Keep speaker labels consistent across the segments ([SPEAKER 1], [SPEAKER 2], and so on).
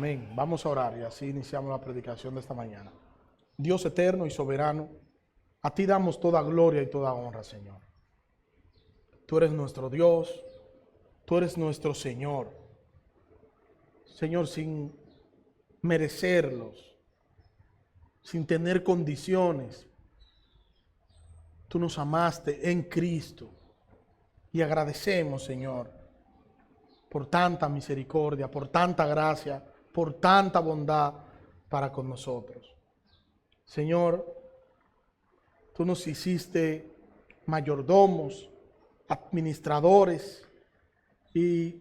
[SPEAKER 1] Amén. Vamos a orar y así iniciamos la predicación de esta mañana. Dios eterno y soberano, a ti damos toda gloria y toda honra, Señor. Tú eres nuestro Dios, tú eres nuestro Señor. Señor, sin merecerlos, sin tener condiciones, tú nos amaste en Cristo. Y agradecemos, Señor, por tanta misericordia, por tanta gracia, por tanta bondad para con nosotros. Señor, tú nos hiciste mayordomos, administradores, y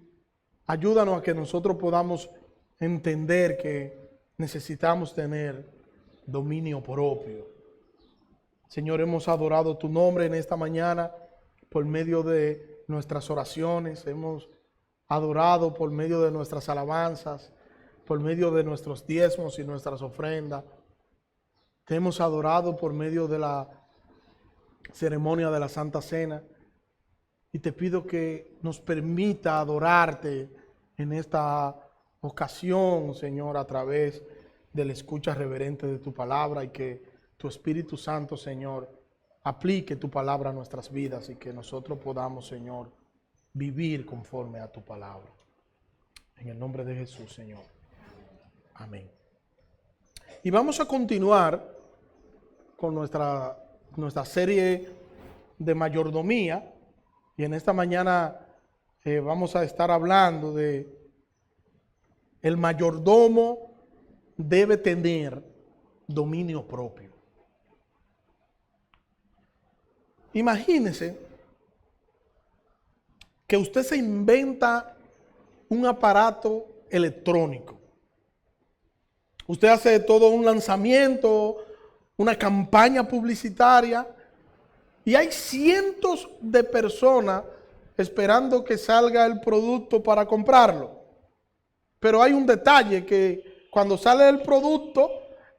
[SPEAKER 1] ayúdanos a que nosotros podamos entender que necesitamos tener dominio propio. Señor, hemos adorado tu nombre en esta mañana por medio de nuestras oraciones, hemos adorado por medio de nuestras alabanzas, por medio de nuestros diezmos y nuestras ofrendas. Te hemos adorado por medio de la ceremonia de la Santa Cena. Y te pido que nos permita adorarte en esta ocasión, Señor, a través de la escucha reverente de tu palabra, y que tu Espíritu Santo, Señor, aplique tu palabra a nuestras vidas y que nosotros podamos, Señor, vivir conforme a tu palabra. En el nombre de Jesús, Señor. Amén. Y vamos a continuar con nuestra serie de mayordomía. Y en esta mañana vamos a estar hablando de el mayordomo debe tener dominio propio. Imagínese que usted se inventa un aparato electrónico. Usted hace todo un lanzamiento, una campaña publicitaria, y hay cientos de personas esperando que salga el producto para comprarlo. Pero hay un detalle, que cuando sale el producto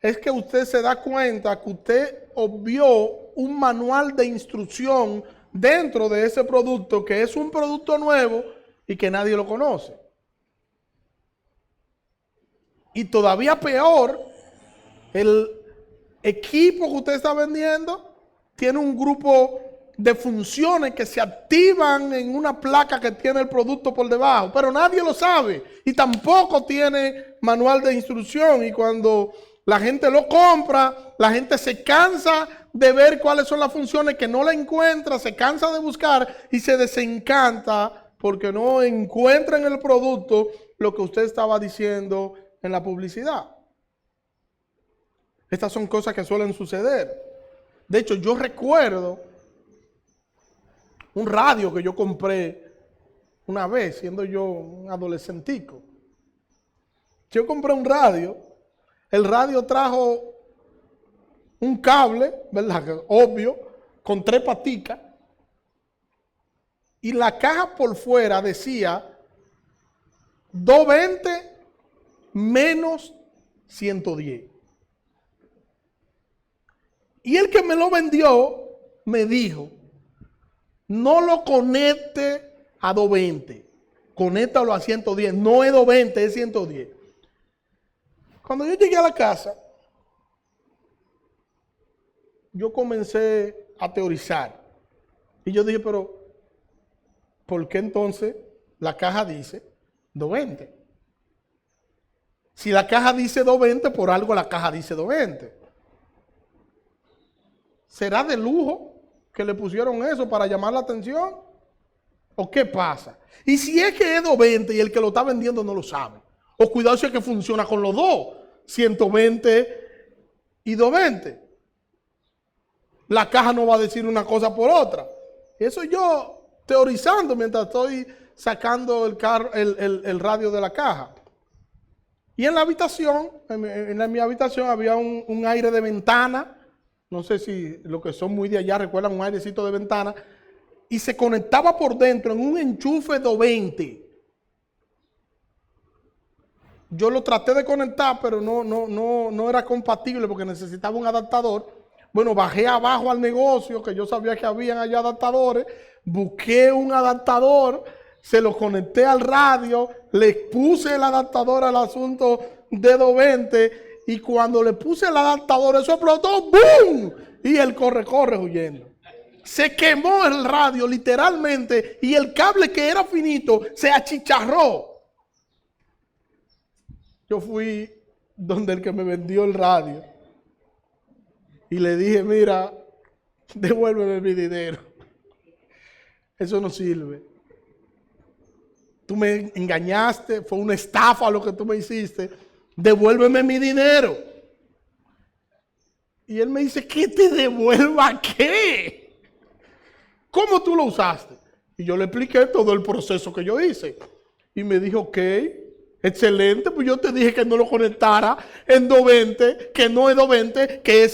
[SPEAKER 1] es que usted se da cuenta que usted obvió un manual de instrucción dentro de ese producto, que es un producto nuevo y que nadie lo conoce. Y todavía peor, el equipo que usted está vendiendo tiene un grupo de funciones que se activan en una placa que tiene el producto por debajo, pero nadie lo sabe y tampoco tiene manual de instrucción. Y cuando la gente lo compra, la gente se cansa de ver cuáles son las funciones, que no la encuentra, se cansa de buscar y se desencanta porque no encuentra en el producto lo que usted estaba diciendo en la publicidad. Estas son cosas que suelen suceder. De hecho, yo recuerdo un radio que yo compré una vez, siendo yo un adolescentico. Yo compré un radio. El radio trajo un cable, ¿verdad? Obvio, con 3 paticas. Y la caja por fuera decía 220 menos 110. Y el que me lo vendió me dijo: no lo conecte a 220, conéctalo a 110. No es 220, es 110. Cuando yo llegué a la casa, yo comencé a teorizar. Y yo dije, pero ¿por qué entonces la caja dice 220? Si la caja dice 220, por algo la caja dice 220. ¿Será de lujo que le pusieron eso para llamar la atención? ¿O qué pasa? Y si es que es 220 y el que lo está vendiendo no lo sabe. O cuidado si es que funciona con los dos, 120 y 220. La caja no va a decir una cosa por otra. Eso yo teorizando mientras estoy sacando el radio de la caja. Y en la habitación, en mi habitación había un aire de ventana. No sé si los que son muy de allá recuerdan un airecito de ventana. Y se conectaba por dentro en un enchufe 220. Yo lo traté de conectar, pero no era compatible porque necesitaba un adaptador. Bueno, bajé abajo al negocio, que yo sabía que habían allá adaptadores. Busqué un adaptador se lo conecté al radio, le puse el adaptador al asunto de 220 y cuando le puse el adaptador eso explotó, ¡boom! Y él corre huyendo. Se quemó el radio literalmente y el cable que era finito se achicharró. Yo fui donde el que me vendió el radio y le dije, mira, devuélveme mi dinero. Eso no sirve. Tú me engañaste, fue una estafa lo que tú me hiciste. Devuélveme mi dinero. Y él me dice, ¿qué te devuelva qué? ¿Cómo tú lo usaste? Y yo le expliqué todo el proceso que yo hice. Y me dijo, ok, excelente, pues yo te dije que no lo conectara en 220, que no es 220, que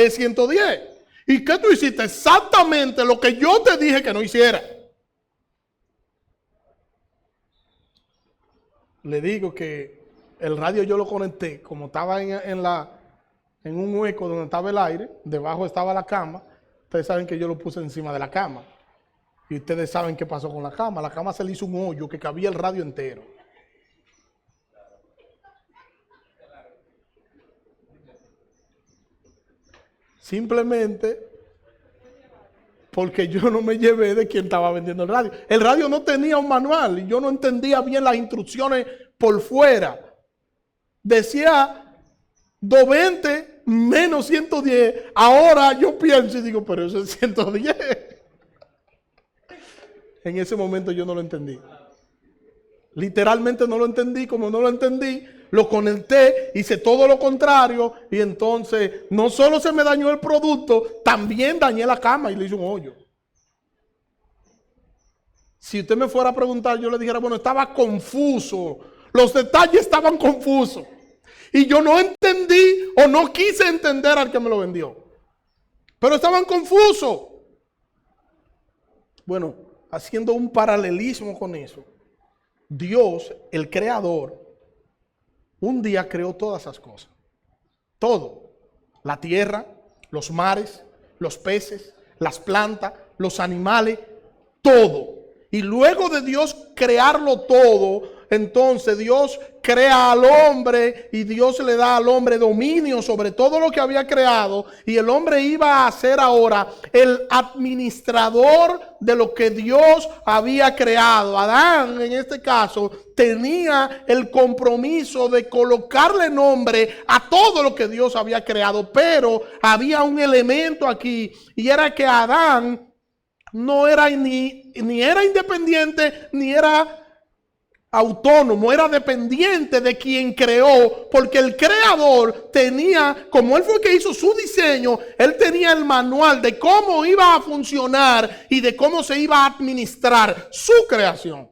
[SPEAKER 1] es 110. ¿Y qué tú hiciste? Exactamente lo que yo te dije que no hiciera. Le digo que el radio yo lo conecté, como estaba en un hueco donde estaba el aire, debajo estaba la cama. Ustedes saben que yo lo puse encima de la cama. Y ustedes saben qué pasó con la cama. La cama se le hizo un hoyo que cabía el radio entero. Simplemente porque yo no me llevé de quien estaba vendiendo el radio. El radio no tenía un manual y yo no entendía bien las instrucciones por fuera. Decía 220 menos 110. Ahora yo pienso y digo, pero eso es 110. En ese momento yo no lo entendí. Literalmente no lo entendí. Como no lo entendí, lo conecté, hice todo lo contrario y entonces no solo se me dañó el producto, también dañé la cama y le hice un hoyo. Si usted me fuera a preguntar, yo le dijera, bueno, estaba confuso. Los detalles estaban confusos. Y yo no entendí o no quise entender al que me lo vendió. Pero estaban confusos. Bueno, haciendo un paralelismo con eso. Dios, el creador, un día creó todas esas cosas. Todo. La tierra, los mares, los peces, las plantas, los animales, todo. Y luego de Dios crearlo todo, entonces Dios crea al hombre y Dios le da al hombre dominio sobre todo lo que había creado. Y el hombre iba a ser ahora el administrador de lo que Dios había creado. Adán, en este caso, tenía el compromiso de colocarle nombre a todo lo que Dios había creado. Pero había un elemento aquí y era que Adán no era ni era independiente ni era autónomo, era dependiente de quien creó, porque el creador tenía, como él fue el que hizo su diseño, él tenía el manual de cómo iba a funcionar y de cómo se iba a administrar su creación.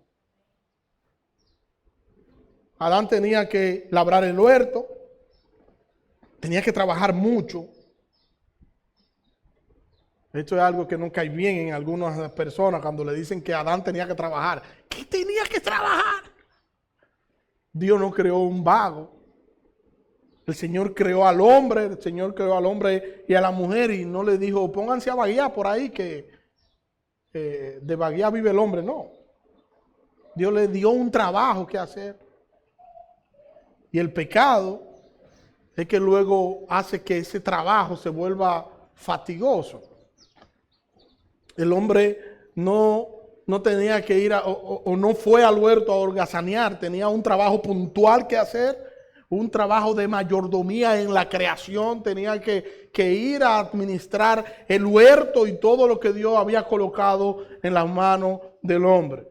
[SPEAKER 1] Adán tenía que labrar el huerto, tenía que trabajar mucho. Esto es algo que no cae bien en algunas personas cuando le dicen que Adán tenía que trabajar. ¿Qué tenía que trabajar? Dios no creó un vago. El Señor creó al hombre, el Señor creó al hombre y a la mujer y no le dijo, pónganse a vaguear por ahí que de vaguear vive el hombre. No. Dios le dio un trabajo que hacer. Y el pecado es que luego hace que ese trabajo se vuelva fatigoso. El hombre no tenía que ir o no fue al huerto a holgazanear, tenía un trabajo puntual que hacer, un trabajo de mayordomía en la creación, tenía que ir a administrar el huerto y todo lo que Dios había colocado en las manos del hombre.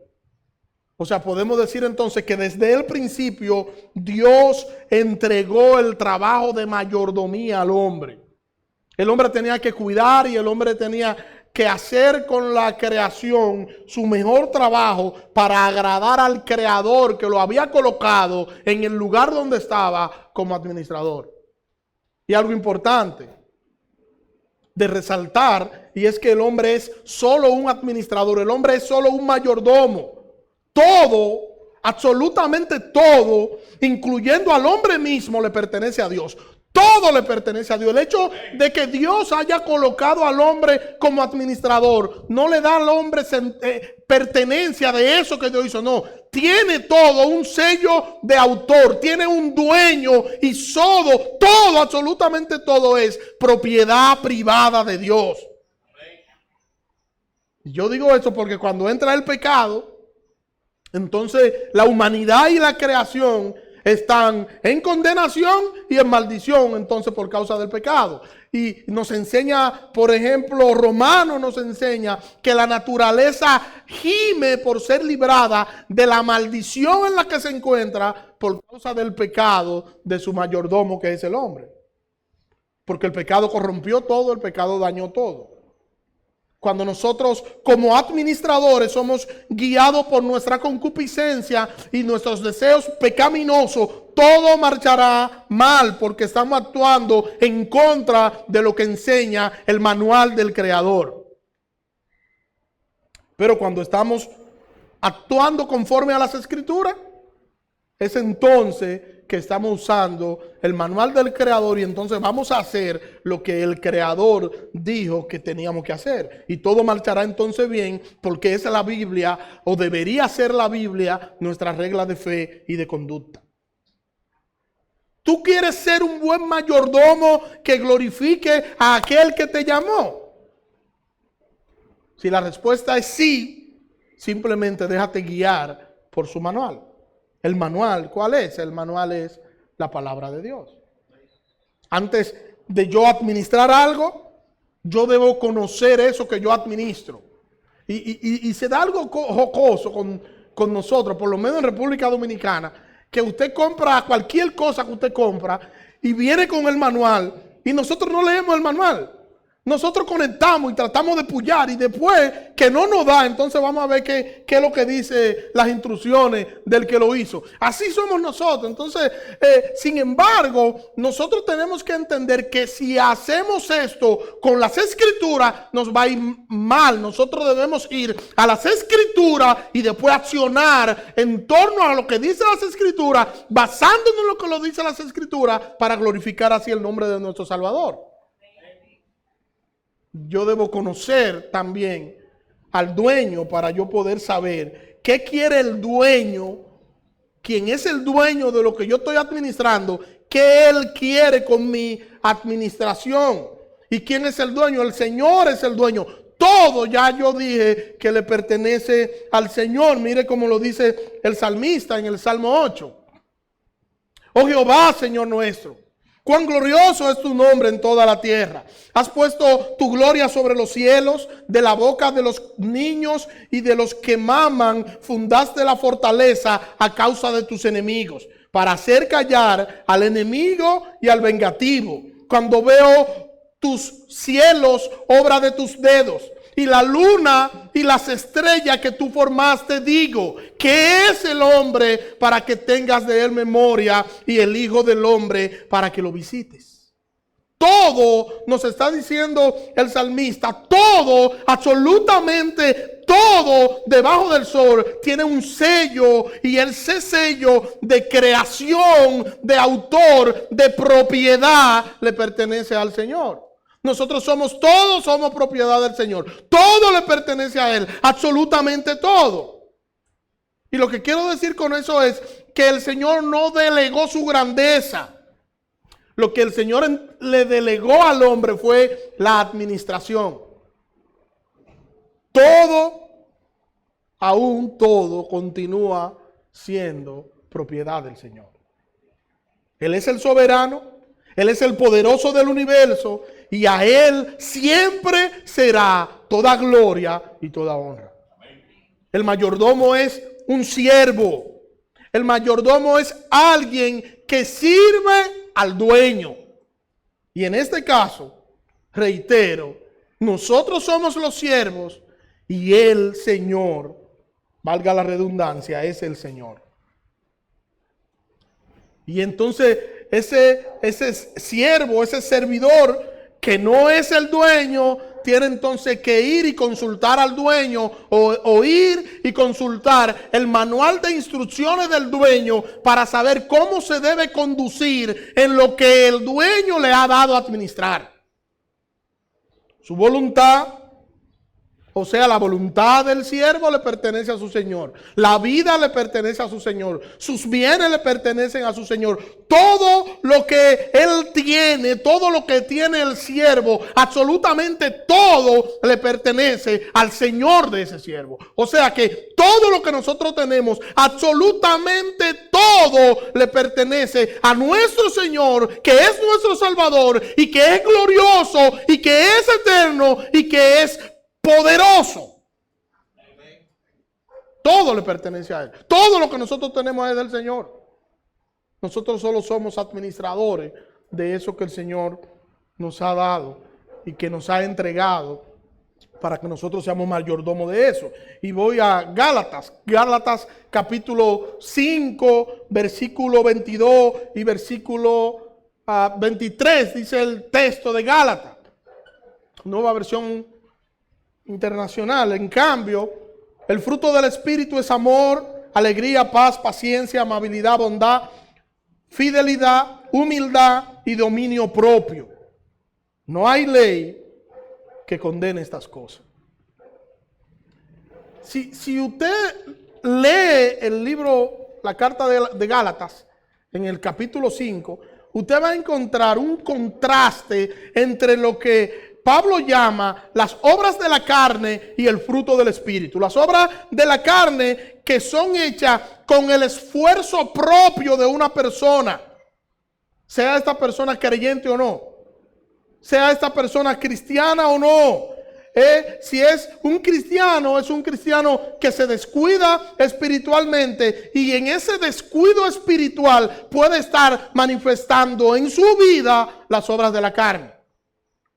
[SPEAKER 1] O sea, podemos decir entonces que desde el principio Dios entregó el trabajo de mayordomía al hombre. El hombre tenía que cuidar y el hombre tenía que hacer con la creación su mejor trabajo para agradar al creador que lo había colocado en el lugar donde estaba como administrador. Y algo importante de resaltar, y es que el hombre es solo un administrador, el hombre es solo un mayordomo. Todo, absolutamente todo, incluyendo al hombre mismo, le pertenece a Dios. Todo le pertenece a Dios. El hecho de que Dios haya colocado al hombre como administrador no le da al hombre pertenencia de eso que Dios hizo. No, tiene todo, un sello de autor, tiene un dueño y todo, absolutamente todo es propiedad privada de Dios. Yo digo esto porque cuando entra el pecado, entonces la humanidad y la creación están en condenación y en maldición, entonces por causa del pecado. Y nos enseña, por ejemplo, Romanos nos enseña que la naturaleza gime por ser librada de la maldición en la que se encuentra por causa del pecado de su mayordomo, que es el hombre. Porque el pecado corrompió todo, el pecado dañó todo. Cuando nosotros como administradores somos guiados por nuestra concupiscencia y nuestros deseos pecaminosos, todo marchará mal porque estamos actuando en contra de lo que enseña el manual del Creador. Pero cuando estamos actuando conforme a las Escrituras, es entonces que estamos usando el manual del Creador y entonces vamos a hacer lo que el Creador dijo que teníamos que hacer. Y todo marchará entonces bien porque es la Biblia, o debería ser la Biblia, nuestra regla de fe y de conducta. ¿Tú quieres ser un buen mayordomo que glorifique a aquel que te llamó? Si la respuesta es sí, simplemente déjate guiar por su manual. El manual, ¿cuál es? El manual es la palabra de Dios. Antes de yo administrar algo, yo debo conocer eso que yo administro. Y se da algo jocoso con nosotros, por lo menos en República Dominicana, que usted compra cualquier cosa que usted compra y viene con el manual y nosotros no leemos el manual. Nosotros conectamos y tratamos de pullar y después que no nos da, entonces vamos a ver qué es lo que dice las instrucciones del que lo hizo. Así somos nosotros. Entonces, sin embargo, nosotros tenemos que entender que si hacemos esto con las Escrituras, nos va a ir mal. Nosotros debemos ir a las Escrituras y después accionar en torno a lo que dice las Escrituras, basándonos en lo que lo dice las Escrituras, para glorificar así el nombre de nuestro Salvador. Yo debo conocer también al dueño para yo poder saber qué quiere el dueño, quién es el dueño de lo que yo estoy administrando, qué él quiere con mi administración. ¿Y quién es el dueño? El Señor es el dueño. Todo ya yo dije que le pertenece al Señor. Mire cómo lo dice el salmista en el Salmo 8. Oh Jehová, Señor nuestro, cuán glorioso es tu nombre en toda la tierra. Has puesto tu gloria sobre los cielos, de la boca de los niños y de los que maman fundaste la fortaleza a causa de tus enemigos, para hacer callar al enemigo y al vengativo. Cuando veo tus cielos, obra de tus dedos, y la luna y las estrellas que tú formaste, digo, ¿qué es el hombre para que tengas de él memoria, y el hijo del hombre para que lo visites? Todo nos está diciendo el salmista, todo, absolutamente todo debajo del sol tiene un sello, y ese sello de creación, de autor, de propiedad le pertenece al Señor. Nosotros todos somos propiedad del Señor. Todo le pertenece a Él, absolutamente todo. Y lo que quiero decir con eso es que el Señor no delegó su grandeza. Lo que el Señor le delegó al hombre fue la administración. Todo, aún todo, continúa siendo propiedad del Señor. Él es el soberano, Él es el poderoso del universo, y a Él siempre será toda gloria y toda honra. El mayordomo es un siervo. El mayordomo es alguien que sirve al dueño. Y en este caso, reitero, nosotros somos los siervos y el Señor, valga la redundancia, es el Señor. Y entonces ese siervo, ese servidor, que no es el dueño, tiene entonces que ir y consultar al dueño o ir y consultar el manual de instrucciones del dueño para saber cómo se debe conducir en lo que el dueño le ha dado a administrar. Su voluntad, o sea, la voluntad del siervo le pertenece a su Señor. La vida le pertenece a su Señor. Sus bienes le pertenecen a su Señor. Todo lo que él tiene, todo lo que tiene el siervo, absolutamente todo le pertenece al Señor de ese siervo. O sea que todo lo que nosotros tenemos, absolutamente todo le pertenece a nuestro Señor, que es nuestro Salvador y que es glorioso y que es eterno y que es poderoso. Todo le pertenece a Él. Todo lo que nosotros tenemos es del Señor. Nosotros solo somos administradores de eso que el Señor nos ha dado y que nos ha entregado para que nosotros seamos mayordomos de eso. Y voy a Gálatas. Gálatas capítulo 5, versículo 22 y versículo 23. Dice el texto de Gálatas. Nueva versión internacional. En cambio, el fruto del Espíritu es amor, alegría, paz, paciencia, amabilidad, bondad, fidelidad, humildad y dominio propio. No hay ley que condene estas cosas. Si usted lee el libro, la carta de Gálatas, en el capítulo 5, usted va a encontrar un contraste entre lo que Pablo llama las obras de la carne y el fruto del Espíritu. Las obras de la carne que son hechas con el esfuerzo propio de una persona, sea esta persona creyente o no, sea esta persona cristiana o no. Si es un cristiano que se descuida espiritualmente y en ese descuido espiritual puede estar manifestando en su vida las obras de la carne.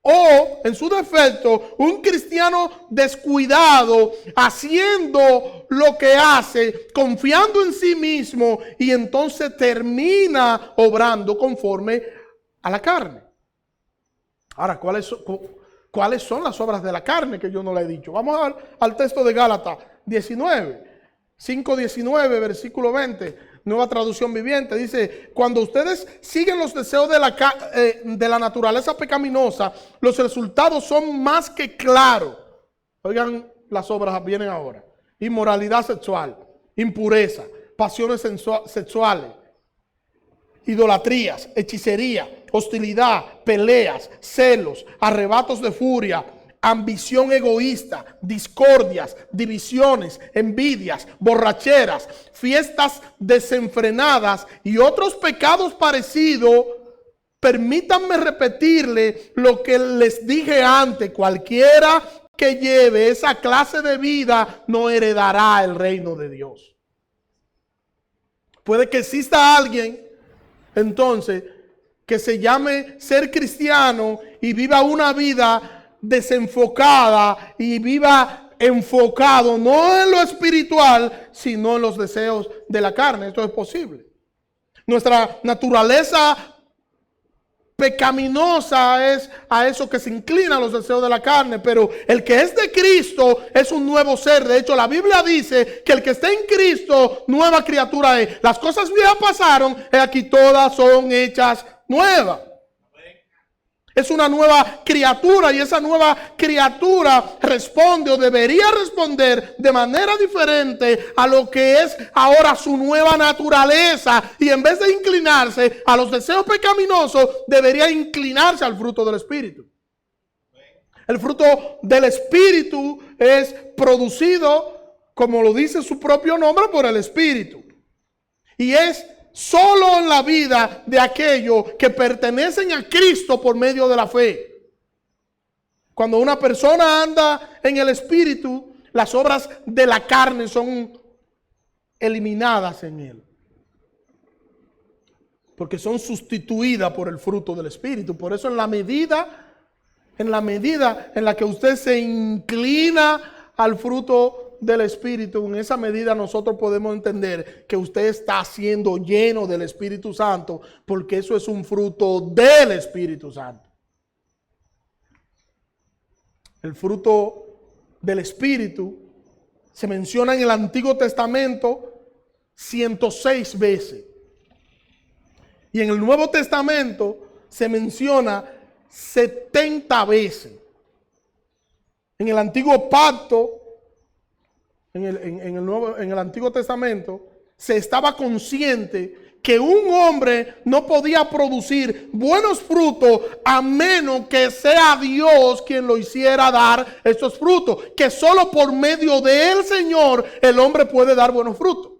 [SPEAKER 1] O, en su defecto, un cristiano descuidado, haciendo lo que hace, confiando en sí mismo, y entonces termina obrando conforme a la carne. Ahora, ¿cuáles son las obras de la carne que yo no le he dicho? Vamos al texto de Gálatas 5:19, versículo 20. Nueva traducción viviente, dice: cuando ustedes siguen los deseos de la naturaleza pecaminosa, los resultados son más que claros. Oigan, las obras vienen ahora: inmoralidad sexual, impureza, pasiones sexuales, idolatrías, hechicería, hostilidad, peleas, celos, arrebatos de furia, ambición egoísta, discordias, divisiones, envidias, borracheras, fiestas desenfrenadas y otros pecados parecidos. Permítanme repetirle lo que les dije antes: cualquiera que lleve esa clase de vida no heredará el reino de Dios. Puede que exista alguien entonces que se llame ser cristiano y viva una vida desenfocada y viva enfocado no en lo espiritual, sino en los deseos de la carne. Esto es posible. Nuestra naturaleza pecaminosa es a eso que se inclina a los deseos de la carne, pero el que es de Cristo es un nuevo ser. De hecho, la Biblia dice que el que está en Cristo, nueva criatura es. Las cosas viejas pasaron, y aquí todas son hechas nuevas. Es una nueva criatura y esa nueva criatura responde o debería responder de manera diferente a lo que es ahora su nueva naturaleza. Y en vez de inclinarse a los deseos pecaminosos, debería inclinarse al fruto del Espíritu. El fruto del Espíritu es producido, como lo dice su propio nombre, por el Espíritu. Y es solo en la vida de aquellos que pertenecen a Cristo por medio de la fe. Cuando una persona anda en el Espíritu, las obras de la carne son eliminadas en él, porque son sustituidas por el fruto del Espíritu. Por eso en la medida en la que usted se inclina al fruto del Espíritu, en esa medida nosotros podemos entender que usted está siendo lleno del Espíritu Santo, porque eso es un fruto del Espíritu Santo. el fruto del Espíritu, se menciona en el Antiguo Testamento 106 veces. Y en el Nuevo Testamento se menciona 70 veces. En el Antiguo Pacto, en el Antiguo Testamento, se estaba consciente que un hombre no podía producir buenos frutos a menos que sea Dios quien lo hiciera dar estos frutos. Que solo por medio del Señor el hombre puede dar buenos frutos.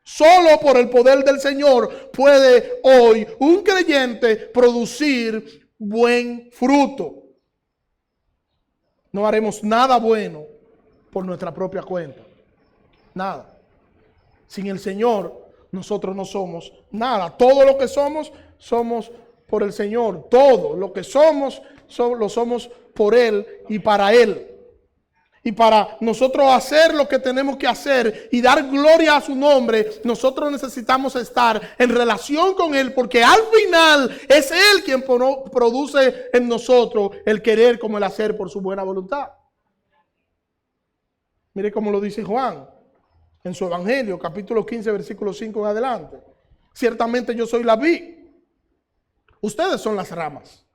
[SPEAKER 1] Solo por el poder del Señor puede hoy un creyente producir buen fruto. No haremos nada bueno por nuestra propia cuenta. Nada. Sin el Señor, nosotros no somos nada. Todo lo que somos, somos por el Señor. Todo lo que somos, lo somos por Él y para Él. Y para nosotros hacer lo que tenemos que hacer y dar gloria a su nombre, nosotros necesitamos estar en relación con Él, porque al final es Él quien produce en nosotros el querer como el hacer por su buena voluntad. Mire cómo lo dice Juan en su Evangelio, capítulo 15, versículo 5 en adelante. Ciertamente yo soy la vid, ustedes son las ramas.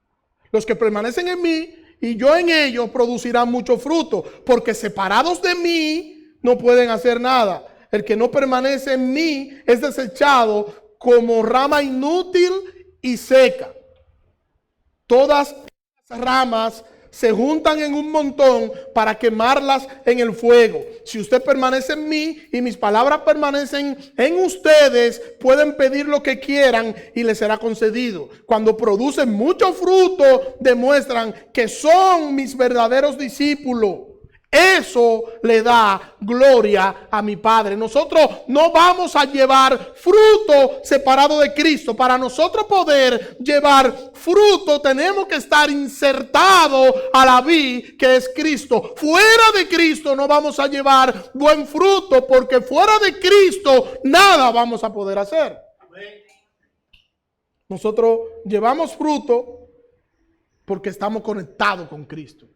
[SPEAKER 1] Los que permanecen en mí y yo en ellos producirán mucho fruto, porque separados de mí no pueden hacer nada. El que no permanece en mí es desechado como rama inútil y seca. Todas las ramas se juntan en un montón para quemarlas en el fuego. Si usted permanece en mí y mis palabras permanecen en ustedes, pueden pedir lo que quieran y les será concedido. Cuando producen mucho fruto, demuestran que son mis verdaderos discípulos. Eso le da gloria a mi Padre. Nosotros no vamos a llevar fruto separado de Cristo. Para nosotros poder llevar fruto, tenemos que estar insertados a la vid que es Cristo. Fuera de Cristo no vamos a llevar buen fruto, porque fuera de Cristo nada vamos a poder hacer. Nosotros llevamos fruto porque estamos conectados con Cristo.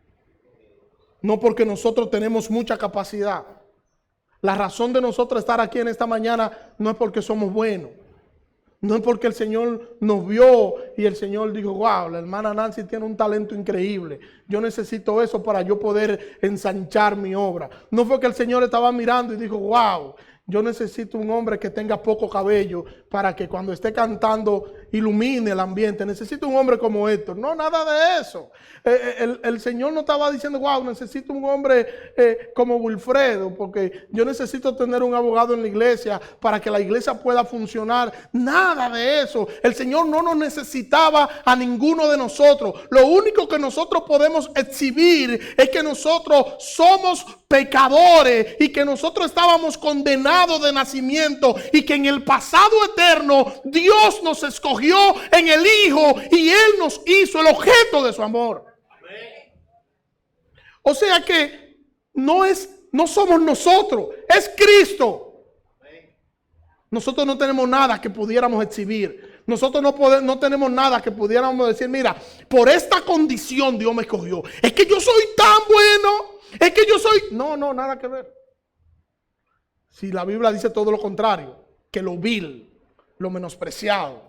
[SPEAKER 1] No porque nosotros tenemos mucha capacidad. La razón de nosotros estar aquí en esta mañana no es porque somos buenos. No es porque el Señor nos vio y el Señor dijo, wow, la hermana Nancy tiene un talento increíble. Yo necesito eso para yo poder ensanchar mi obra. No fue que el Señor estaba mirando y dijo, wow, yo necesito un hombre que tenga poco cabello para que cuando esté cantando ilumine el ambiente. Necesito un hombre como Héctor. No, nada de eso. El Señor no estaba diciendo, wow, necesito un hombre como Wilfredo, porque yo necesito tener un abogado en la iglesia para que la iglesia pueda funcionar. Nada de eso. El Señor no nos necesitaba a ninguno de nosotros. Lo único que nosotros podemos exhibir es que nosotros somos pecadores y que nosotros estábamos condenados de nacimiento y que en el pasado eterno Dios nos escogió en el Hijo y Él nos hizo el objeto de su amor. O sea que no somos nosotros, es Cristo. Nosotros no tenemos nada que pudiéramos exhibir. Nosotros no tenemos nada que pudiéramos decir, mira, por esta condición Dios me escogió. Es que yo soy tan bueno. Es que yo soy... No, nada que ver. Si la Biblia dice todo lo contrario, que lo vil, lo menospreciado,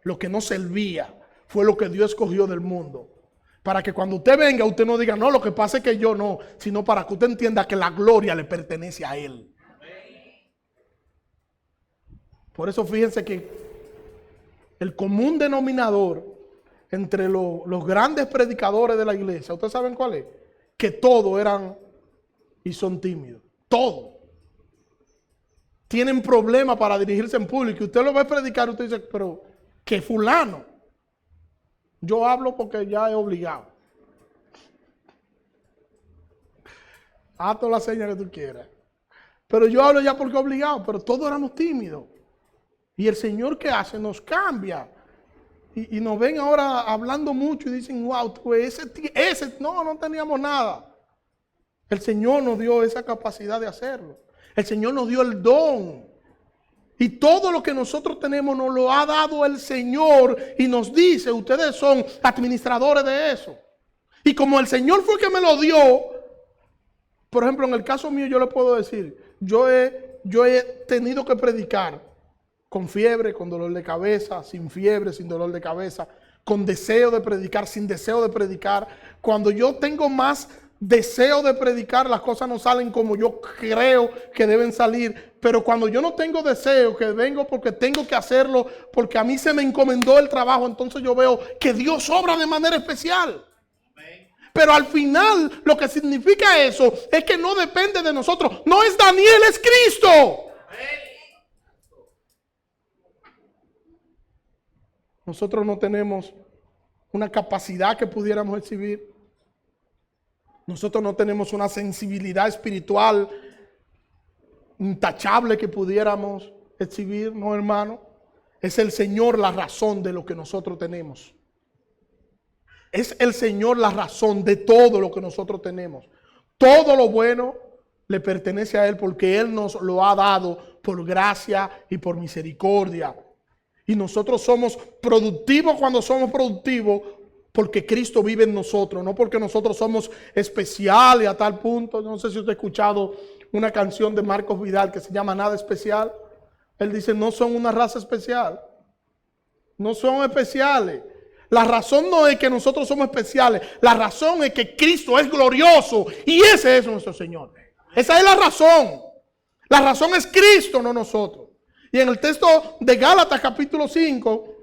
[SPEAKER 1] lo que no servía, fue lo que Dios escogió del mundo. Para que cuando usted venga, usted no diga, no, lo que pasa es que yo no, sino para que usted entienda que la gloria le pertenece a Él. Por eso fíjense que el común denominador entre los grandes predicadores de la iglesia, ¿ustedes saben cuál es? Que todos eran y son tímidos. Todos. Tienen problemas para dirigirse en público. Y usted lo ve predicar y usted dice, pero que fulano. Yo hablo porque ya he obligado. Haz toda la seña que tú quieras. Pero yo hablo ya porque he obligado. Pero todos éramos tímidos. Y el Señor, ¿qué hace? Nos cambia. Y nos ven ahora hablando mucho y dicen, wow, pues ese no teníamos nada. El Señor nos dio esa capacidad de hacerlo. El Señor nos dio el don. Y todo lo que nosotros tenemos nos lo ha dado el Señor y nos dice, ustedes son administradores de eso. Y como el Señor fue que me lo dio, por ejemplo, en el caso mío yo le puedo decir, yo he tenido que predicar con fiebre, con dolor de cabeza, sin fiebre, sin dolor de cabeza, con deseo de predicar, sin deseo de predicar. Cuando yo tengo más deseo de predicar, las cosas no salen como yo creo que deben salir. Pero cuando yo no tengo deseo, que vengo porque tengo que hacerlo, porque a mí se me encomendó el trabajo, entonces yo veo que Dios obra de manera especial. Pero al final lo que significa eso es que no depende de nosotros. No es Daniel, es Cristo. Nosotros no tenemos una capacidad que pudiéramos exhibir. Nosotros no tenemos una sensibilidad espiritual intachable que pudiéramos exhibir, no, hermano. Es el Señor la razón de lo que nosotros tenemos. Es el Señor la razón de todo lo que nosotros tenemos. Todo lo bueno le pertenece a Él porque Él nos lo ha dado por gracia y por misericordia. Y nosotros somos productivos cuando somos productivos porque Cristo vive en nosotros, no porque nosotros somos especiales a tal punto. No sé si usted ha escuchado una canción de Marcos Vidal que se llama Nada Especial. Él dice, no son una raza especial. No son especiales. La razón no es que nosotros somos especiales. La razón es que Cristo es glorioso. Y ese es nuestro Señor. Esa es la razón. La razón es Cristo, no nosotros. Y en el texto de Gálatas capítulo 5,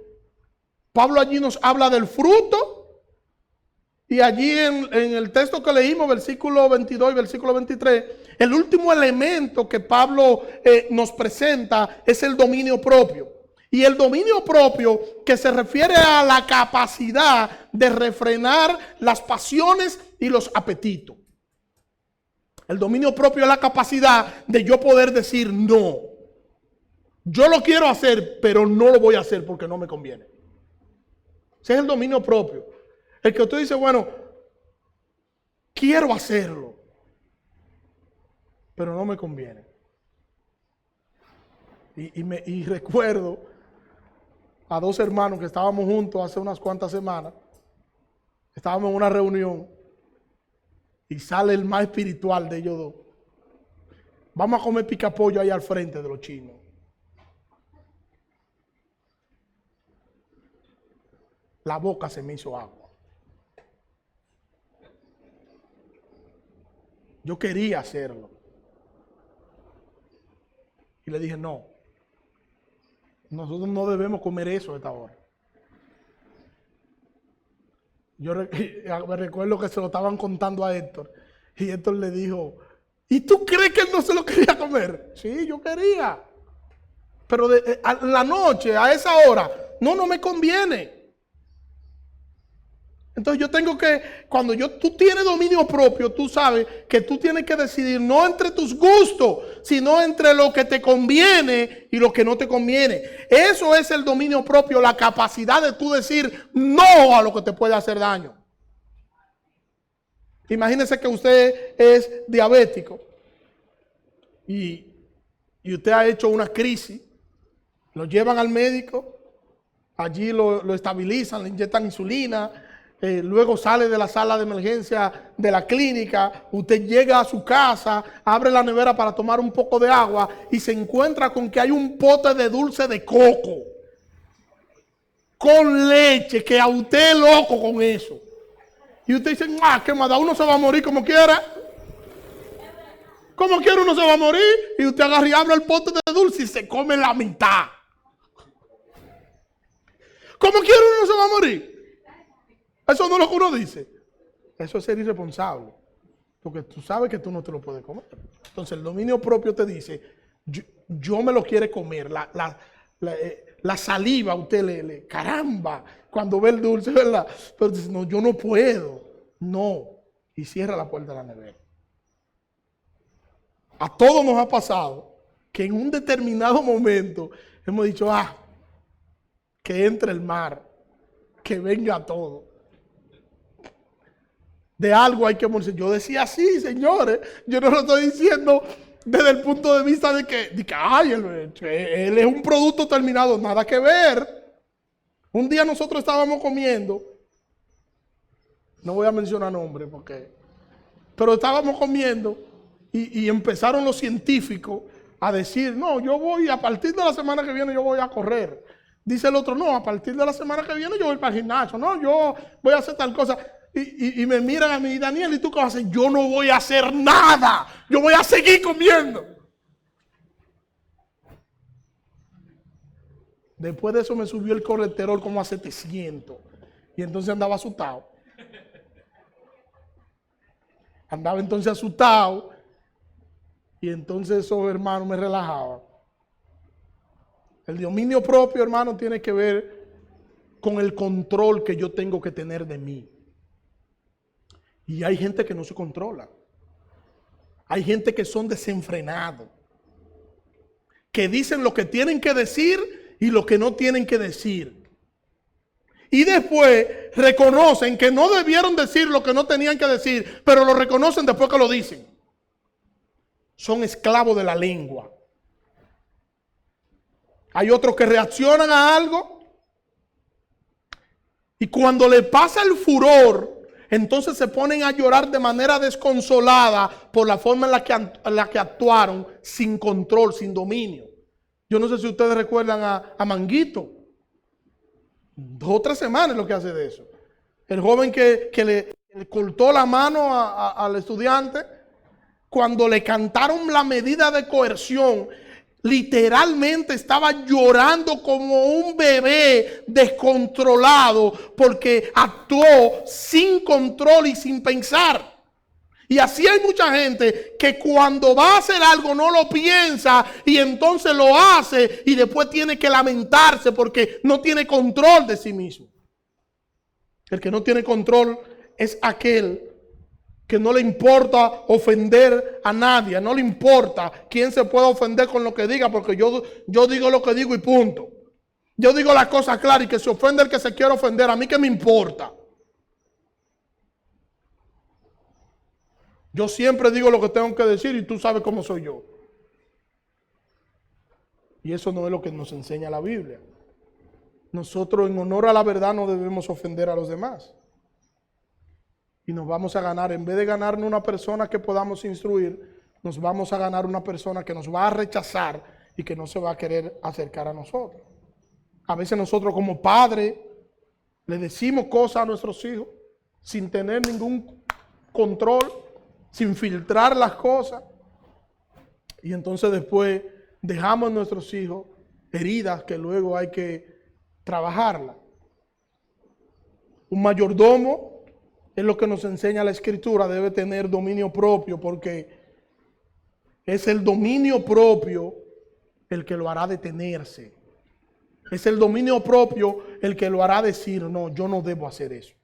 [SPEAKER 1] Pablo allí nos habla del fruto. Y allí en el texto que leímos, versículo 22 y versículo 23, el último elemento que Pablo nos presenta es el dominio propio. Y el dominio propio que se refiere a la capacidad de refrenar las pasiones y los apetitos. El dominio propio es la capacidad de yo poder decir no. Yo lo quiero hacer, pero no lo voy a hacer porque no me conviene. Ese es el dominio propio. El que usted dice, bueno, quiero hacerlo, pero no me conviene. Y recuerdo a dos hermanos que estábamos juntos hace unas cuantas semanas. Estábamos en una reunión y sale el más espiritual de ellos dos. Vamos a comer picapollo ahí al frente de los chinos. La boca se me hizo agua. Yo quería hacerlo. Y le dije, no. Nosotros no debemos comer eso a esta hora. Yo me recuerdo que se lo estaban contando a Héctor. Y Héctor le dijo, ¿y tú crees que él no se lo quería comer? Sí, yo quería. Pero a la noche, a esa hora, no me conviene. Entonces yo tengo que, cuando tú tienes dominio propio, tú sabes que tú tienes que decidir no entre tus gustos, sino entre lo que te conviene y lo que no te conviene. Eso es el dominio propio, la capacidad de tú decir no a lo que te puede hacer daño. Imagínese que usted es diabético y usted ha hecho una crisis, lo llevan al médico, allí lo estabilizan, le inyectan insulina. Luego sale de la sala de emergencia de la clínica, usted llega a su casa, abre la nevera para tomar un poco de agua y se encuentra con que hay un pote de dulce de coco con leche, que a usted es loco con eso. Y usted dice, ¿qué más da? Uno se va a morir como quiera. Como quiera uno se va a morir. Y usted agarra y abre el pote de dulce y se come la mitad. Como quiera uno se va a morir. Eso no es lo que uno dice. Eso es ser irresponsable. Porque tú sabes que tú no te lo puedes comer. Entonces el dominio propio te dice, yo me lo quiere comer. La saliva a usted le caramba cuando ve el dulce, ¿verdad? Pero dice, no, yo no puedo. No. Y cierra la puerta de la nevera. A todos nos ha pasado que en un determinado momento hemos dicho, que entre el mar, que venga todo. De algo hay que morirse. Yo decía así, señores. Yo no lo estoy diciendo desde el punto de vista de que él es un producto terminado. Nada que ver. Un día nosotros estábamos comiendo No voy a mencionar nombres porque... Pero estábamos comiendo y empezaron los científicos a decir, no, yo voy, a partir de la semana que viene yo voy a correr. Dice el otro, no, a partir de la semana que viene yo voy para el gimnasio. No, yo voy a hacer tal cosa. Y me miran a mí, Daniel, ¿y tú qué vas a hacer? Yo no voy a hacer nada. Yo voy a seguir comiendo. Después de eso me subió el colesterol como a 700. Y entonces andaba asustado. Andaba entonces asustado. Y entonces esos hermanos me relajaban. El dominio propio, hermano, tiene que ver con el control que yo tengo que tener de mí. Y hay gente que no se controla. Hay gente que son desenfrenados. Que dicen lo que tienen que decir y lo que no tienen que decir. Y después reconocen que no debieron decir lo que no tenían que decir, pero lo reconocen después que lo dicen. Son esclavos de la lengua. Hay otros que reaccionan a algo y cuando le pasa el furor, entonces se ponen a llorar de manera desconsolada por la forma en la que actuaron, sin control, sin dominio. Yo no sé si ustedes recuerdan a Manguito. 2 o 3 semanas es lo que hace de eso. El joven que le cortó la mano al estudiante, cuando le cantaron la medida de coerción, literalmente estaba llorando como un bebé descontrolado porque actuó sin control y sin pensar. Y así hay mucha gente que cuando va a hacer algo no lo piensa y entonces lo hace y después tiene que lamentarse porque no tiene control de sí mismo. El que no tiene control es aquel que no le importa ofender a nadie, no le importa quién se pueda ofender con lo que diga, porque yo digo lo que digo y punto. Yo digo las cosas claras y que se ofende el que se quiera ofender, a mí qué me importa. Yo siempre digo lo que tengo que decir y tú sabes cómo soy yo. Y eso no es lo que nos enseña la Biblia. Nosotros en honor a la verdad no debemos ofender a los demás. Y nos vamos a ganar, en vez de ganarnos una persona que podamos instruir, nos vamos a ganar una persona que nos va a rechazar y que no se va a querer acercar a nosotros. A veces nosotros como padres le decimos cosas a nuestros hijos sin tener ningún control, sin filtrar las cosas. Y entonces después dejamos a nuestros hijos heridas que luego hay que trabajarlas. Un mayordomo, es lo que nos enseña la Escritura, debe tener dominio propio, porque es el dominio propio el que lo hará detenerse. Es el dominio propio el que lo hará decir, no, yo no debo hacer eso.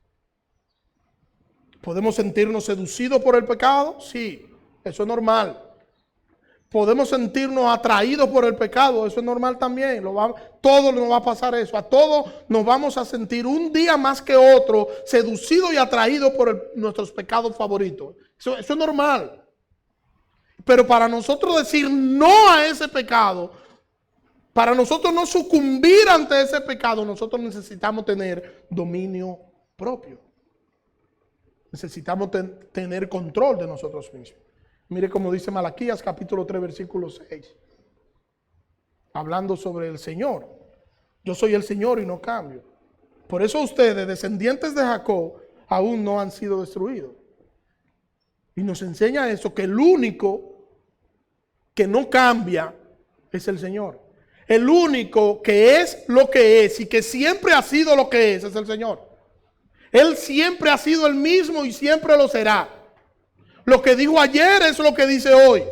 [SPEAKER 1] ¿Podemos sentirnos seducidos por el pecado? Sí, eso es normal. ¿Podemos sentirnos atraídos por el pecado? Eso es normal también. Todo nos va a pasar eso. A todos nos vamos a sentir un día más que otro seducidos y atraídos por nuestros pecados favoritos. Eso es normal. Pero para nosotros decir no a ese pecado, para nosotros no sucumbir ante ese pecado, nosotros necesitamos tener dominio propio. Necesitamos tener control de nosotros mismos. Mire cómo dice Malaquías capítulo 3 versículo 6. Hablando sobre el Señor. Yo soy el Señor y no cambio. Por eso ustedes, descendientes de Jacob, aún no han sido destruidos. Y nos enseña eso, que el único que no cambia es el Señor. El único que es lo que es y que siempre ha sido lo que es el Señor. Él siempre ha sido el mismo y siempre lo será. Lo que dijo ayer es lo que dice hoy.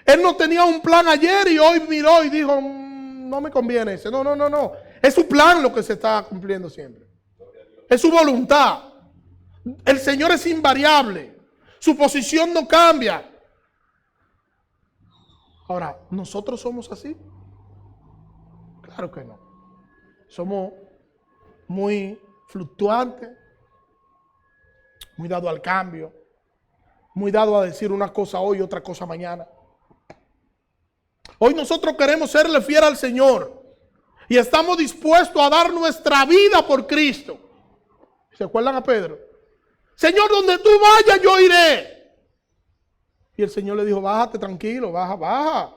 [SPEAKER 1] Él no tenía un plan ayer y hoy miró y dijo, no me conviene ese. No. Es su plan lo que se está cumpliendo siempre. Es su voluntad. El Señor es invariable. Su posición no cambia. Ahora, ¿nosotros somos así? Claro que no. Somos muy fluctuantes, muy dados al cambio, muy dados a decir una cosa hoy y otra cosa mañana. Hoy nosotros queremos serle fiel al Señor y estamos dispuestos a dar nuestra vida por Cristo. ¿Se acuerdan a Pedro? Señor, donde tú vayas yo iré. Y el Señor le dijo, bájate tranquilo, baja.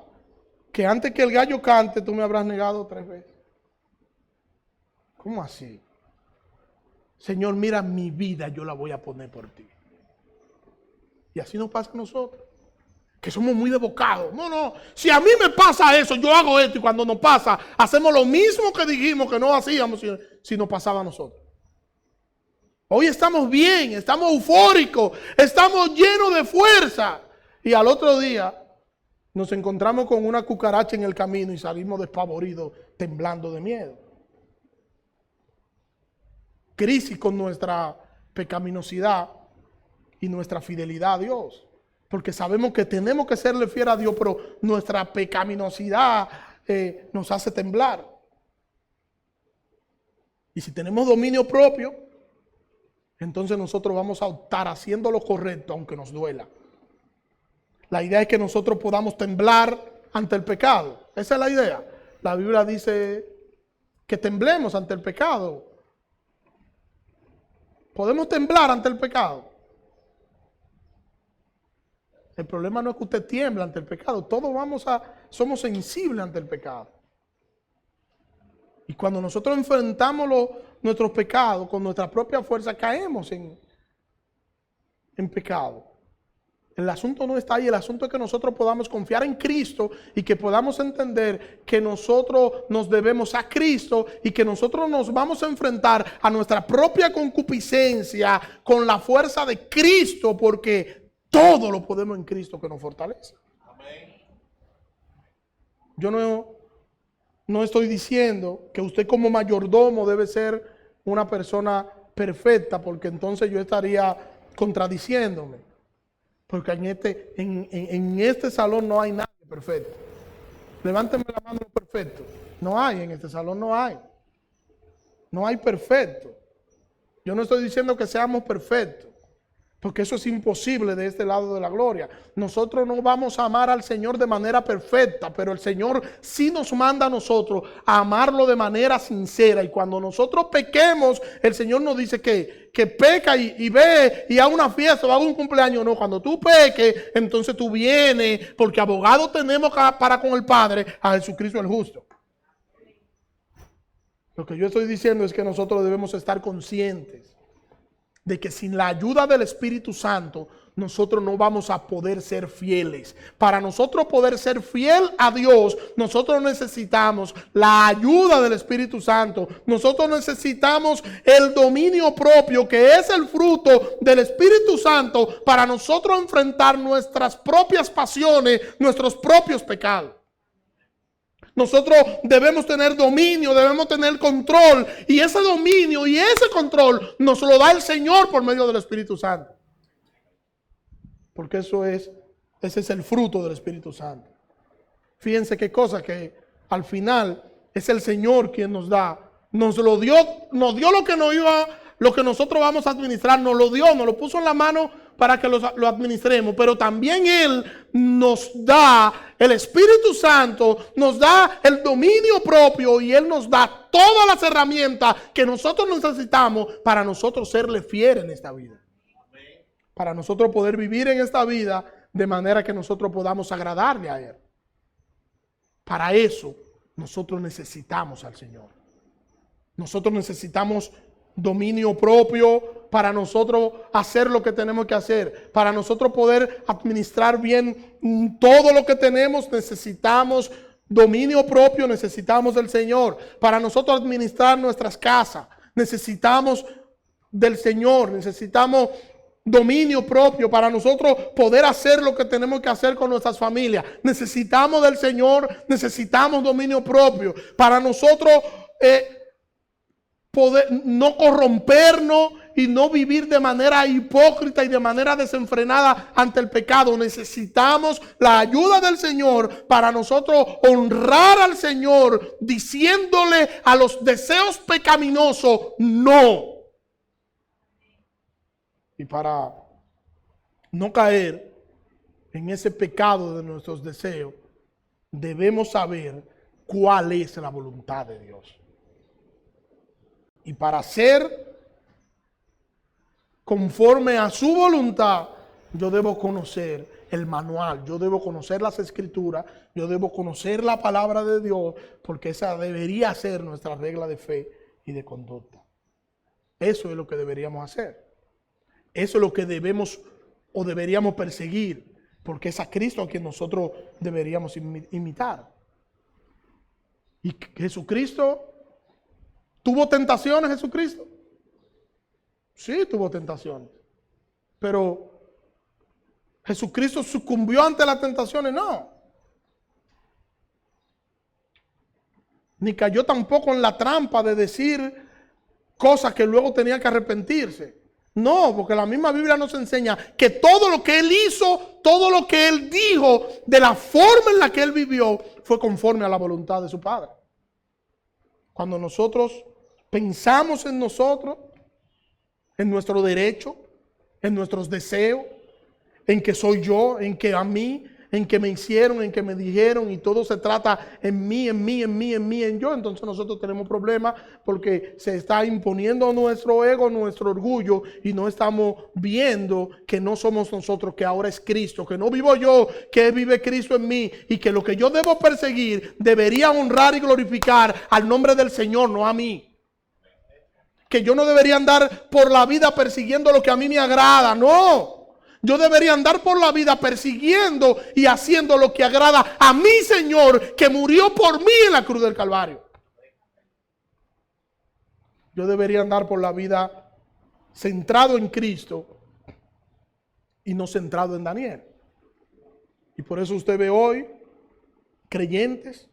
[SPEAKER 1] Que antes que el gallo cante tú me habrás negado 3 veces. ¿Cómo así? Señor, mira mi vida, yo la voy a poner por ti. Y así nos pasa a nosotros, que somos muy desbocados. No, si a mí me pasa eso, yo hago esto, y cuando nos pasa, hacemos lo mismo que dijimos que no hacíamos si nos pasaba a nosotros. Hoy estamos bien, estamos eufóricos, estamos llenos de fuerza. Y al otro día nos encontramos con una cucaracha en el camino y salimos despavoridos, temblando de miedo. Crisis con nuestra pecaminosidad y nuestra fidelidad a Dios. Porque sabemos que tenemos que serle fiel a Dios, pero nuestra pecaminosidad nos hace temblar. Y si tenemos dominio propio, entonces nosotros vamos a optar haciendo lo correcto, aunque nos duela. La idea es que nosotros podamos temblar ante el pecado. Esa es la idea. La Biblia dice que temblemos ante el pecado. Podemos temblar ante el pecado. El problema no es que usted tiemble ante el pecado. Todos somos sensibles ante el pecado. Y cuando nosotros enfrentamos nuestros pecados con nuestra propia fuerza, caemos en pecado. El asunto no está ahí, el asunto es que nosotros podamos confiar en Cristo y que podamos entender que nosotros nos debemos a Cristo y que nosotros nos vamos a enfrentar a nuestra propia concupiscencia con la fuerza de Cristo, porque todo lo podemos en Cristo que nos fortalece. Amén. Yo no estoy diciendo que usted como mayordomo debe ser una persona perfecta, porque entonces yo estaría contradiciéndome. Porque en este salón no hay nadie perfecto. Levánteme la mano los perfectos. No hay, en este salón no hay. No hay perfecto. Yo no estoy diciendo que seamos perfectos, porque eso es imposible de este lado de la gloria. Nosotros no vamos a amar al Señor de manera perfecta, pero el Señor sí nos manda a nosotros a amarlo de manera sincera. Y cuando nosotros pequemos, el Señor nos dice que peca y ve y haga una fiesta o haga un cumpleaños. No, cuando tú peques, entonces tú vienes, porque abogado tenemos para con el Padre, a Jesucristo el justo. Lo que yo estoy diciendo es que nosotros debemos estar conscientes de que sin la ayuda del Espíritu Santo nosotros no vamos a poder ser fieles. Para nosotros poder ser fiel a Dios, nosotros necesitamos la ayuda del Espíritu Santo. Nosotros necesitamos el dominio propio, que es el fruto del Espíritu Santo, para nosotros enfrentar nuestras propias pasiones, nuestros propios pecados. Nosotros debemos tener dominio, debemos tener control, y ese dominio y ese control nos lo da el Señor por medio del Espíritu Santo. Porque ese es el fruto del Espíritu Santo. Fíjense qué cosa, que al final es el Señor quien nos da. Nos dio lo que nosotros vamos a administrar, nos lo dio, nos lo puso en la mano para que lo administremos, pero también Él nos da el Espíritu Santo, nos da el dominio propio, y Él nos da todas las herramientas que nosotros necesitamos para nosotros serle fieles en esta vida. Para nosotros poder vivir en esta vida de manera que nosotros podamos agradarle a Él. Para eso nosotros necesitamos al Señor. Nosotros necesitamos dominio propio para nosotros hacer lo que tenemos que hacer. Para nosotros poder administrar bien todo lo que tenemos, necesitamos dominio propio, necesitamos del Señor. Para nosotros administrar nuestras casas, necesitamos del Señor, necesitamos dominio propio. Para nosotros poder hacer lo que tenemos que hacer con nuestras familias, necesitamos del Señor, necesitamos dominio propio. Para nosotros poder no corrompernos y no vivir de manera hipócrita y de manera desenfrenada ante el pecado, necesitamos la ayuda del Señor para nosotros honrar al Señor, diciéndole a los deseos pecaminosos no. Y para no caer en ese pecado de nuestros deseos, debemos saber cuál es la voluntad de Dios. Y para hacer conforme a su voluntad, yo debo conocer el manual, yo debo conocer las escrituras, yo debo conocer la palabra de Dios, porque esa debería ser nuestra regla de fe y de conducta. Eso es lo que deberíamos hacer. Eso es lo que debemos o deberíamos perseguir, porque es a Cristo a quien nosotros deberíamos imitar. Y Jesucristo, ¿tuvo tentaciones Jesucristo? Sí, tuvo tentaciones. Pero ¿Jesucristo sucumbió ante las tentaciones? No. Ni cayó tampoco en la trampa de decir cosas que luego tenía que arrepentirse. No, porque la misma Biblia nos enseña que todo lo que Él hizo, todo lo que Él dijo, de la forma en la que Él vivió, fue conforme a la voluntad de su Padre. Cuando nosotros pensamos en nosotros, en nuestro derecho, en nuestros deseos, en que soy yo, en que a mí, en que me hicieron, en que me dijeron, y todo se trata en mí, en yo, entonces nosotros tenemos problemas porque se está imponiendo nuestro ego, nuestro orgullo, y no estamos viendo que no somos nosotros, que ahora es Cristo, que no vivo yo, que vive Cristo en mí, y que lo que yo debo perseguir debería honrar y glorificar al nombre del Señor, no a mí. Que yo no debería andar por la vida persiguiendo lo que a mí me agrada, no. Yo debería andar por la vida persiguiendo y haciendo lo que agrada a mi Señor, que murió por mí en la cruz del Calvario. Yo debería andar por la vida centrado en Cristo y no centrado en Daniel. Y por eso usted ve hoy creyentes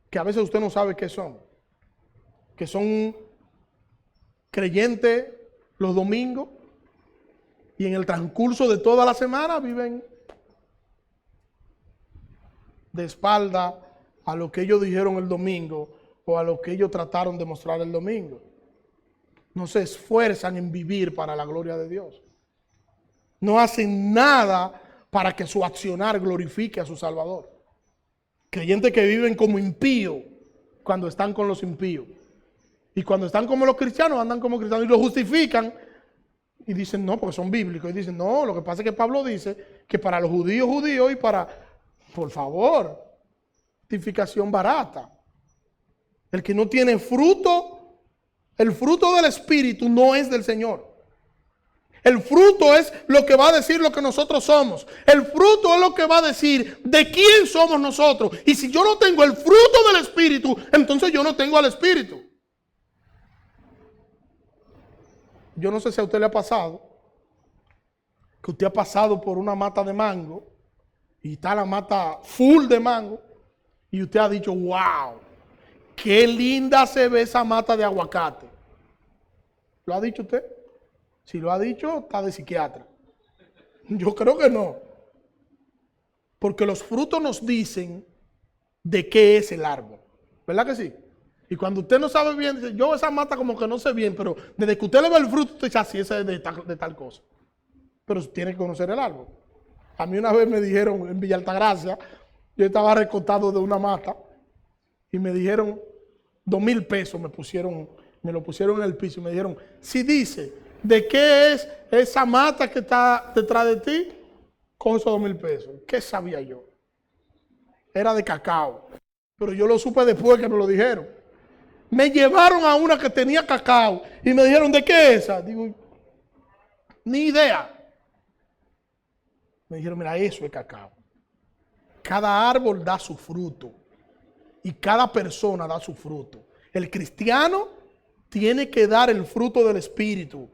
[SPEAKER 1] que a veces usted no sabe qué son. Que son creyentes los domingos y en el transcurso de toda la semana viven de espalda a lo que ellos dijeron el domingo o a lo que ellos trataron de mostrar el domingo. No se esfuerzan en vivir para la gloria de Dios. No hacen nada para que su accionar glorifique a su Salvador. Creyentes que viven como impíos cuando están con los impíos. Y cuando están como los cristianos, andan como cristianos y lo justifican. Y dicen, no, porque son bíblicos. Y dicen, no, lo que pasa es que Pablo dice que para los judíos, judíos y para, por favor, justificación barata. El que no tiene fruto, el fruto del Espíritu no es del Señor. El fruto es lo que va a decir lo que nosotros somos. El fruto es lo que va a decir de quién somos nosotros. Y si yo no tengo el fruto del Espíritu, entonces yo no tengo al Espíritu. Yo no sé si a usted le ha pasado, que usted ha pasado por una mata de mango y está la mata full de mango y usted ha dicho, wow, qué linda se ve esa mata de aguacate. ¿Lo ha dicho usted? Si lo ha dicho, está de psiquiatra. Yo creo que no. Porque los frutos nos dicen de qué es el árbol. ¿Verdad que sí? Y cuando usted no sabe bien, dice, yo esa mata como que no sé bien, pero desde que usted le ve el fruto, usted dice, así, ese es de tal cosa. Pero tiene que conocer el árbol. A mí una vez me dijeron en Villa Altagracia, yo estaba recortado de una mata y me dijeron 2,000 pesos, me lo pusieron en el piso y me dijeron, si dice, ¿de qué es esa mata que está detrás de ti? Con esos 2,000 pesos. ¿Qué sabía yo? Era de cacao. Pero yo lo supe después que me lo dijeron. Me llevaron a una que tenía cacao y me dijeron, ¿de qué es esa? Digo, ni idea. Me dijeron, mira, eso es cacao. Cada árbol da su fruto y cada persona da su fruto. El cristiano tiene que dar el fruto del Espíritu.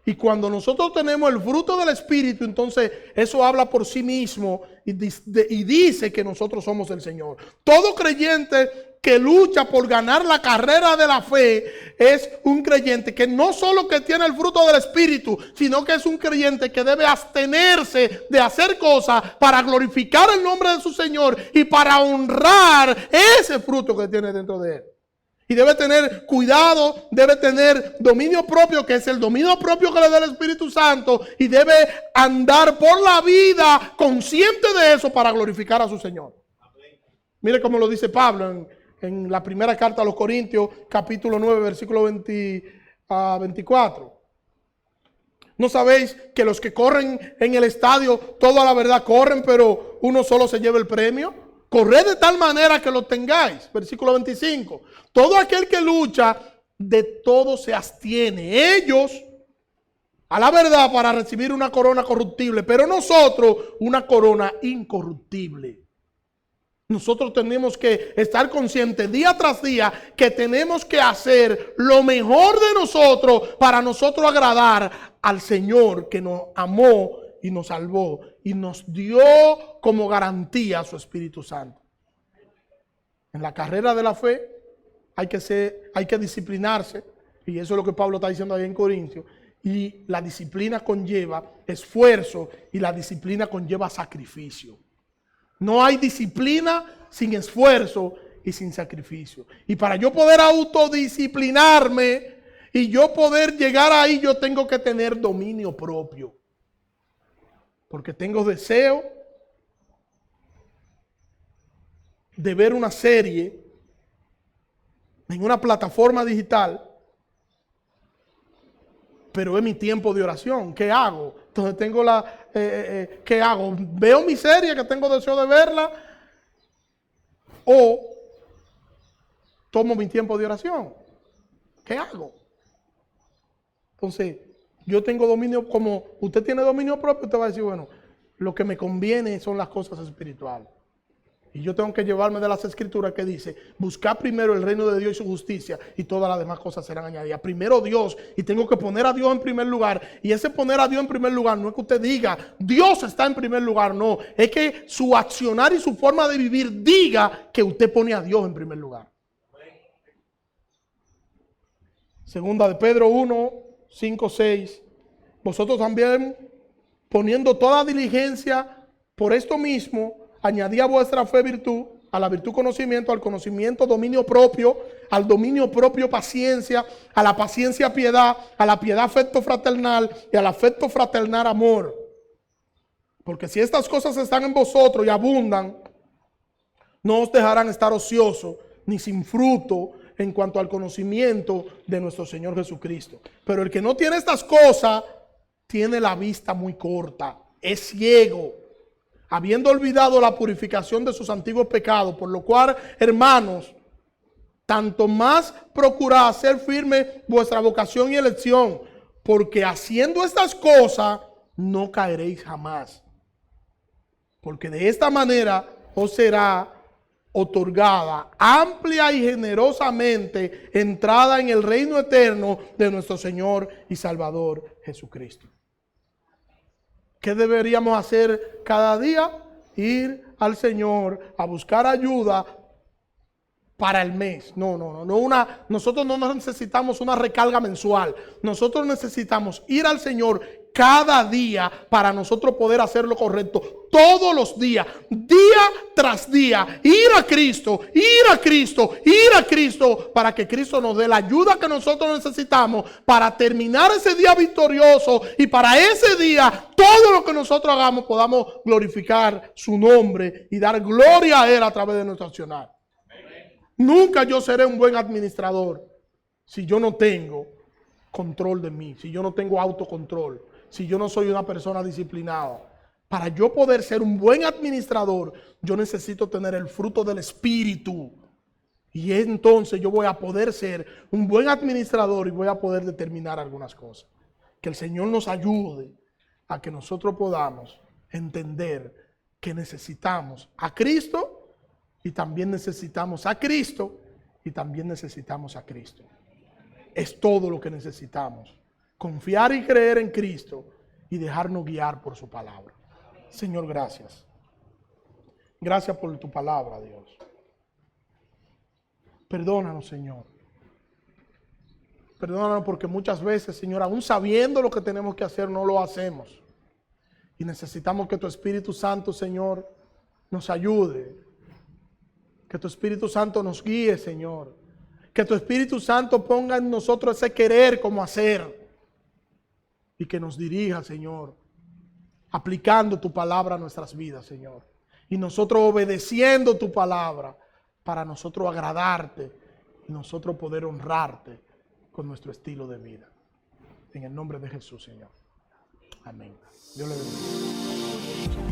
[SPEAKER 1] Y cuando nosotros tenemos el fruto del Espíritu, entonces eso habla por sí mismo y dice que nosotros somos el Señor. Todo creyente que lucha por ganar la carrera de la fe es un creyente que no solo que tiene el fruto del Espíritu, sino que es un creyente que debe abstenerse de hacer cosas para glorificar el nombre de su Señor y para honrar ese fruto que tiene dentro de él. Y debe tener cuidado, debe tener dominio propio, que es el dominio propio que le da el Espíritu Santo, y debe andar por la vida consciente de eso para glorificar a su Señor. Mire cómo lo dice Pablo en la primera carta a los Corintios, capítulo 9, versículo 24. ¿No sabéis que los que corren en el estadio, toda la verdad corren, pero uno solo se lleva el premio? Corred de tal manera que lo tengáis. Versículo 25. Todo aquel que lucha, de todo se abstiene. Ellos, a la verdad, para recibir una corona corruptible, pero nosotros una corona incorruptible. Nosotros tenemos que estar conscientes día tras día que tenemos que hacer lo mejor de nosotros para nosotros agradar al Señor que nos amó y nos salvó y nos dio como garantía a su Espíritu Santo. En la carrera de la fe hay que disciplinarse, y eso es lo que Pablo está diciendo ahí en Corintios. Y la disciplina conlleva esfuerzo y la disciplina conlleva sacrificio. No hay disciplina sin esfuerzo y sin sacrificio. Y para yo poder autodisciplinarme y yo poder llegar ahí, yo tengo que tener dominio propio. Porque tengo deseo de ver una serie en una plataforma digital, pero es mi tiempo de oración. ¿Qué hago? Entonces tengo ¿qué hago? ¿Veo mi serie que tengo deseo de verla? ¿O tomo mi tiempo de oración? ¿Qué hago? Entonces, yo tengo dominio, como usted tiene dominio propio, usted va a decir, bueno, lo que me conviene son las cosas espirituales. Y yo tengo que llevarme de las escrituras que dice, buscar primero el reino de Dios y su justicia y todas las demás cosas serán añadidas. Primero Dios, y tengo que poner a Dios en primer lugar. Y ese poner a Dios en primer lugar no es que usted diga, Dios está en primer lugar, no. Es que su accionar y su forma de vivir diga que usted pone a Dios en primer lugar. Segunda de Pedro 1, 5, 6. Vosotros también, poniendo toda diligencia por esto mismo, añadí a vuestra fe virtud, a la virtud conocimiento, al conocimiento dominio propio, al dominio propio paciencia, a la paciencia piedad, a la piedad afecto fraternal y al afecto fraternal amor. Porque si estas cosas están en vosotros y abundan, no os dejarán estar ociosos ni sin fruto en cuanto al conocimiento de nuestro Señor Jesucristo. Pero el que no tiene estas cosas tiene la vista muy corta, es ciego, habiendo olvidado la purificación de sus antiguos pecados, por lo cual, hermanos, tanto más procurad hacer firme vuestra vocación y elección, porque haciendo estas cosas no caeréis jamás. Porque de esta manera os será otorgada amplia y generosamente entrada en el reino eterno de nuestro Señor y Salvador Jesucristo. ¿Qué deberíamos hacer cada día? Ir al Señor a buscar ayuda para el mes. Nosotros no necesitamos una recarga mensual. Nosotros necesitamos ir al Señor cada día para nosotros poder hacer lo correcto. Todos los días, día tras día, ir a Cristo, ir a Cristo, ir a Cristo, para que Cristo nos dé la ayuda que nosotros necesitamos para terminar ese día victorioso, y para ese día todo lo que nosotros hagamos podamos glorificar su nombre y dar gloria a Él a través de nuestro accionar. Nunca yo seré un buen administrador si yo no tengo control de mí, si yo no tengo autocontrol, si yo no soy una persona disciplinada. Para yo poder ser un buen administrador, yo necesito tener el fruto del Espíritu. Y entonces yo voy a poder ser un buen administrador y voy a poder determinar algunas cosas. Que el Señor nos ayude a que nosotros podamos entender que necesitamos a Cristo y también necesitamos a Cristo y también necesitamos a Cristo. Es todo lo que necesitamos. Confiar y creer en Cristo y dejarnos guiar por su palabra. Señor, gracias. Gracias por tu palabra, Dios. Perdónanos, Señor. Perdónanos porque muchas veces, Señor, aún sabiendo lo que tenemos que hacer, no lo hacemos. Y necesitamos que tu Espíritu Santo, Señor, nos ayude. Que tu Espíritu Santo nos guíe, Señor. Que tu Espíritu Santo ponga en nosotros ese querer como hacer. Y que nos dirija, Señor, aplicando tu palabra a nuestras vidas, Señor. Y nosotros obedeciendo tu palabra para nosotros agradarte y nosotros poder honrarte con nuestro estilo de vida. En el nombre de Jesús, Señor. Amén. Dios le bendiga.